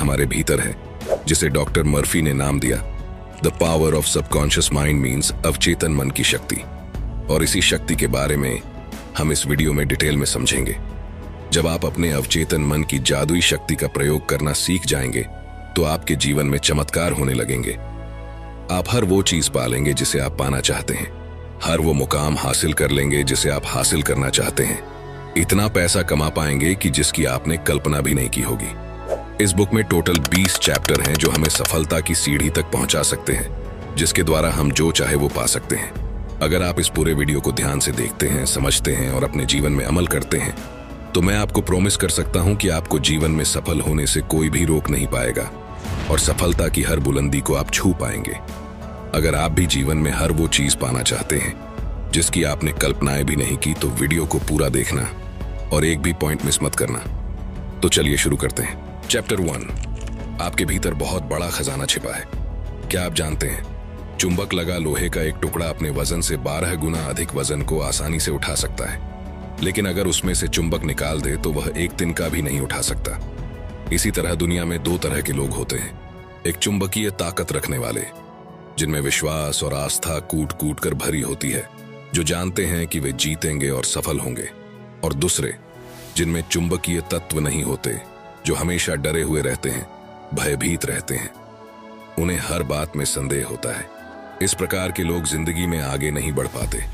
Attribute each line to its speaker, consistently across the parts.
Speaker 1: हमारे भीतर है, जिसे डॉक्टर मर्फी ने नाम दिया the power of subconscious mind means अवचेतन मन की शक्ति। और इसी शक्ति के बारे में हम इस वीडियो में डिटेल में समझेंगे। जब आप अपने अवचेतन मन की जादुई शक्ति का प्रयोग करना सीख जाएंगे तो आपके जीवन में चमत्कार होने लगेंगे। आप हर वो चीज पालेंगे जिसे आप पाना चाहते हैं, हर वो मुकाम हासिल कर लेंगे जिसे आप हासिल करना चाहते हैं, इतना पैसा कमा पाएंगे कि जिसकी आपने कल्पना भी नहीं की होगी। इस बुक में टोटल 20 चैप्टर हैं जो हमें सफलता की सीढ़ी तक पहुंचा सकते हैं, जिसके द्वारा हम जो चाहे वो पा सकते हैं। अगर आप इस पूरे वीडियो को ध्यान से देखते हैं, समझते हैं और अपने जीवन में अमल करते हैं तो मैं आपको प्रॉमिस कर सकता हूं कि आपको जीवन में सफल होने से कोई भी रोक नहीं पाएगा और सफलता की हर बुलंदी को आप छू पाएंगे। अगर आप भी जीवन में हर वो चीज पाना चाहते हैं जिसकी आपने कल्पनाएं भी नहीं की तो वीडियो को पूरा देखना और एक भी पॉइंट मिस मत करना। तो चलिए शुरू करते हैं। चैप्टर 1, आपके भीतर बहुत बड़ा खजाना छिपा है। क्या आप जानते हैं, चुंबक लगा लोहे का एक टुकड़ा अपने वजन से 12 गुना अधिक वजन को आसानी से उठा सकता है, लेकिन अगर उसमें से चुंबक निकाल दे तो वह एक तिनका भी नहीं उठा सकता। इसी तरह दुनिया में 2 तरह के लोग होते हैं, एक चुंबकीय ताकत रखने वाले जिनमें विश्वास और आस्था कूट कूट कर भरी होती है, जो जानते हैं कि वे जीतेंगे और सफल होंगे, और दूसरे जिनमें चुंबकीय तत्व नहीं होते, जो हमेशा डरे हुए रहते हैं, भयभीत रहते हैं, उन्हें हर बात में संदेह होता है। इस प्रकार के लोग जिंदगी में आगे नहीं बढ़ पाते।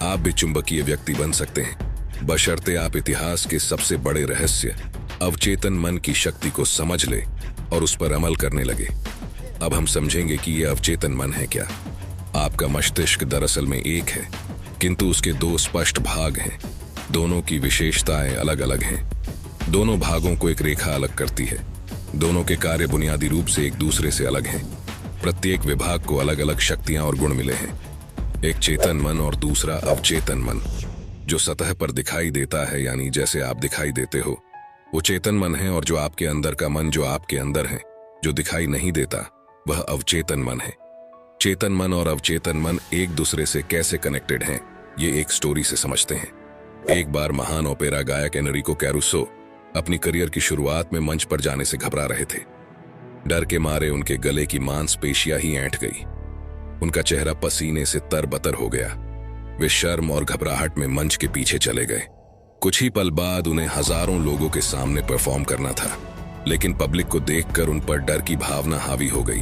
Speaker 1: आप भी चुंबकीय व्यक्ति बन सकते हैं, बशर्ते आप इतिहास के सबसे बड़े रहस्य अवचेतन मन की शक्ति को समझ ले और उस पर अमल करने लगे। अब हम समझेंगे कि यह अवचेतन मन है क्या। आपका मस्तिष्क दरअसल में एक है, किंतु उसके 2 स्पष्ट भाग हैं। दोनों की विशेषताएं अलग अलग हैं। दोनों भागों को एक रेखा अलग करती है। दोनों के कार्य बुनियादी रूप से एक दूसरे से अलग हैं। प्रत्येक विभाग को अलग अलग शक्तियां और गुण मिले हैं। एक चेतन मन और दूसरा अवचेतन मन। जो सतह पर दिखाई देता है, यानी जैसे आप दिखाई देते हो, वो चेतन मन है, और जो आपके अंदर का मन, जो आपके अंदर है, जो दिखाई नहीं देता, वह अवचेतन मन है। चेतन मन और अवचेतन मन एक दूसरे से कैसे कनेक्टेड हैं, ये एक स्टोरी से समझते हैं। एक बार महान ओपेरा गायक एनरिको कैरुसो अपनी करियर की शुरुआत में मंच पर जाने से घबरा रहे थे। डर के मारे उनके गले की मांसपेशियां ही ऐंठ गई। उनका चेहरा पसीने से तरबतर हो गया। वे शर्म और घबराहट में मंच के पीछे चले गए। कुछ ही पल बाद उन्हें हजारों लोगों के सामने परफॉर्म करना था, लेकिन पब्लिक को देखकर उन पर डर की भावना हावी हो गई।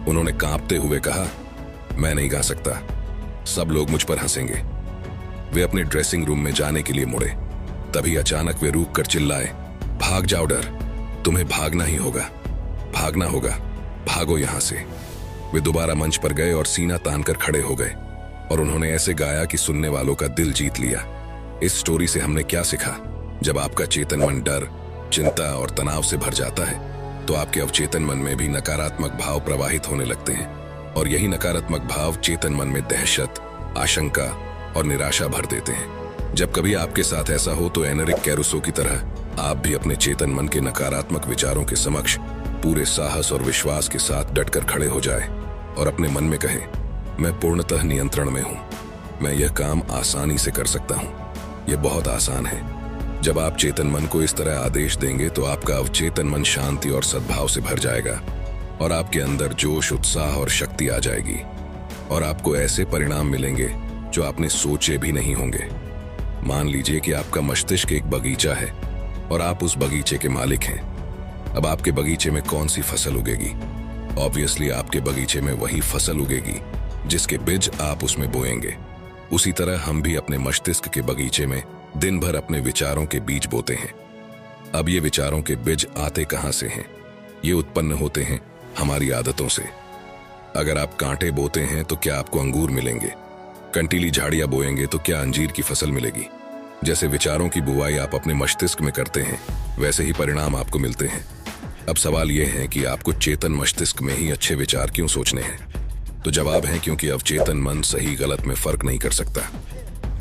Speaker 1: उन्होंने कांपते हुए कहा, मैं नहीं गा सकता, सब लोग मुझ पर हंसेंगे। वे अपने ड्रेसिंग रूम में जाने के लिए मुड़े। तभी अचानक वे रूक कर चिल्लाए, भाग जाओ डर, तुम्हें भागना ही होगा, भागना होगा, भागो यहां से। वे दोबारा मंच पर गए और सीना तानकर खड़े हो गए और उन्होंने ऐसे गाया कि सुनने वालों का दिल जीत लिया। इस स्टोरी से हमने क्या सीखा? जब आपका चेतन मन डर, चिंता और तनाव से भर जाता है तो आपके अवचेतन मन में भी नकारात्मक भाव प्रवाहित होने लगते हैं, और यही नकारात्मक भाव चेतन मन में दहशत, आशंका और निराशा भर देते हैं। जब कभी आपके साथ ऐसा हो तो एनरिक कैरुसो की तरह आप भी अपने चेतन मन के नकारात्मक विचारों के समक्ष पूरे साहस और विश्वास के साथ डटकर खड़े हो जाए और अपने मन में कहें, मैं पूर्णतः नियंत्रण में हूं, मैं यह काम आसानी से कर सकता हूं, यह बहुत आसान है। जब आप चेतन मन को इस तरह आदेश देंगे तो आपका अवचेतन मन शांति और सद्भाव से भर जाएगा और आपके अंदर जोश, उत्साह और शक्ति आ जाएगी, और आपको ऐसे परिणाम मिलेंगे जो आपने सोचे भी नहीं होंगे। मान लीजिए कि आपका मस्तिष्क एक बगीचा है और आप उस बगीचे के मालिक हैं। अब आपके बगीचे में कौन सी फसल उगेगी? ऑब्वियसली आपके बगीचे में वही फसल उगेगी जिसके बीज आप उसमें बोएंगे। उसी तरह हम भी अपने मस्तिष्क के बगीचे में दिन भर अपने विचारों के बीज बोते हैं। अब ये विचारों के बीज आते कहां से हैं? ये उत्पन्न होते हैं हमारी आदतों से। अगर आप कांटे बोते हैं तो क्या आपको अंगूर मिलेंगे? कंटीली झाड़ियां बोएंगे तो क्या अंजीर की फसल मिलेगी? जैसे विचारों की बुवाई आप अपने मस्तिष्क में करते हैं, वैसे ही परिणाम आपको मिलते हैं। अब सवाल यह है कि आपको चेतन मस्तिष्क में ही अच्छे विचार क्यों सोचने हैं? तो जवाब है क्योंकि अवचेतन मन सही गलत में फर्क नहीं कर सकता।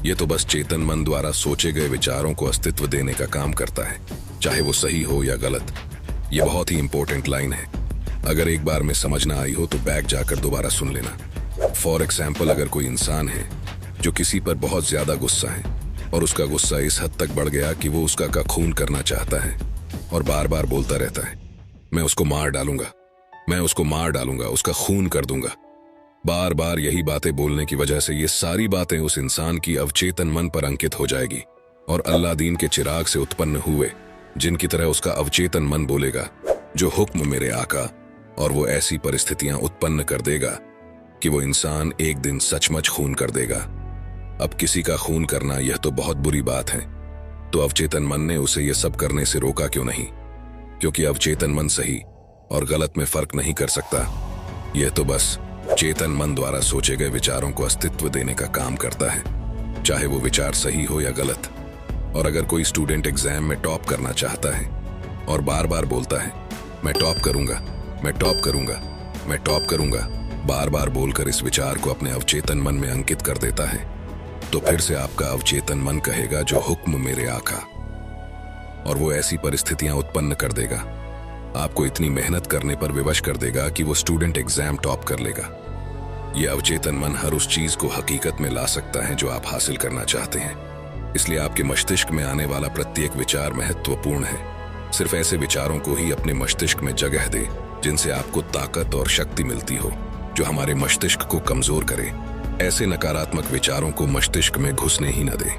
Speaker 1: ये तो बस चेतन मन द्वारा सोचे गए विचारों को अस्तित्व देने का काम करता है, चाहे वो सही हो या गलत। ये बहुत ही इंपॉर्टेंट लाइन है। अगर एक बार में समझ ना आई हो तो बैक जाकर दोबारा सुन लेना। फॉर एग्जाम्पल, अगर कोई इंसान है जो किसी पर बहुत ज्यादा गुस्सा है और उसका गुस्सा इस हद तक बढ़ गया कि वो उसका खून करना चाहता है और बार बार बोलता रहता है, मैं उसको मार डालूंगा, मैं उसको मार डालूंगा, उसका खून कर दूंगा। बार बार यही बातें बोलने की वजह से ये सारी बातें उस इंसान की अवचेतन मन पर अंकित हो जाएगी और अल्लाह दीन के चिराग से उत्पन्न हुए जिनकी तरह उसका अवचेतन मन बोलेगा, जो हुक्म मेरे आका, और वो ऐसी परिस्थितियां उत्पन्न कर देगा कि वो इंसान एक दिन सचमुच खून कर देगा। अब किसी का खून करना यह तो बहुत बुरी बात है, तो अवचेतन मन ने उसे यह सब करने से रोका क्यों नहीं? क्योंकि अवचेतन मन सही और गलत में फर्क नहीं कर सकता। यह तो बस चेतन मन द्वारा सोचे गए विचारों को अस्तित्व देने का काम करता है, चाहे वो विचार सही हो या गलत। और अगर कोई स्टूडेंट एग्जाम में टॉप करना चाहता है और बार बार बोलता है मैं टॉप करूंगा, मैं टॉप करूंगा, मैं टॉप करूंगा, बार बार बोलकर इस विचार को अपने अवचेतन मन में अंकित कर देता है, तो फिर से आपका अवचेतन मन कहेगा जो हुक्म मेरे आका, और वो ऐसी परिस्थितियां उत्पन्न कर देगा, आपको इतनी मेहनत करने पर विवश कर देगा कि वो स्टूडेंट एग्जाम टॉप कर लेगा। ये अवचेतन मन हर उस चीज को हकीकत में ला सकता है जो आप हासिल करना चाहते हैं। इसलिए आपके मस्तिष्क में आने वाला प्रत्येक विचार महत्वपूर्ण है। सिर्फ ऐसे विचारों को ही अपने मस्तिष्क में जगह दे जिनसे आपको ताकत और शक्ति मिलती हो, जो हमारे मस्तिष्क को कमजोर करे। ऐसे नकारात्मक विचारों को मस्तिष्क में घुसने ही न दे।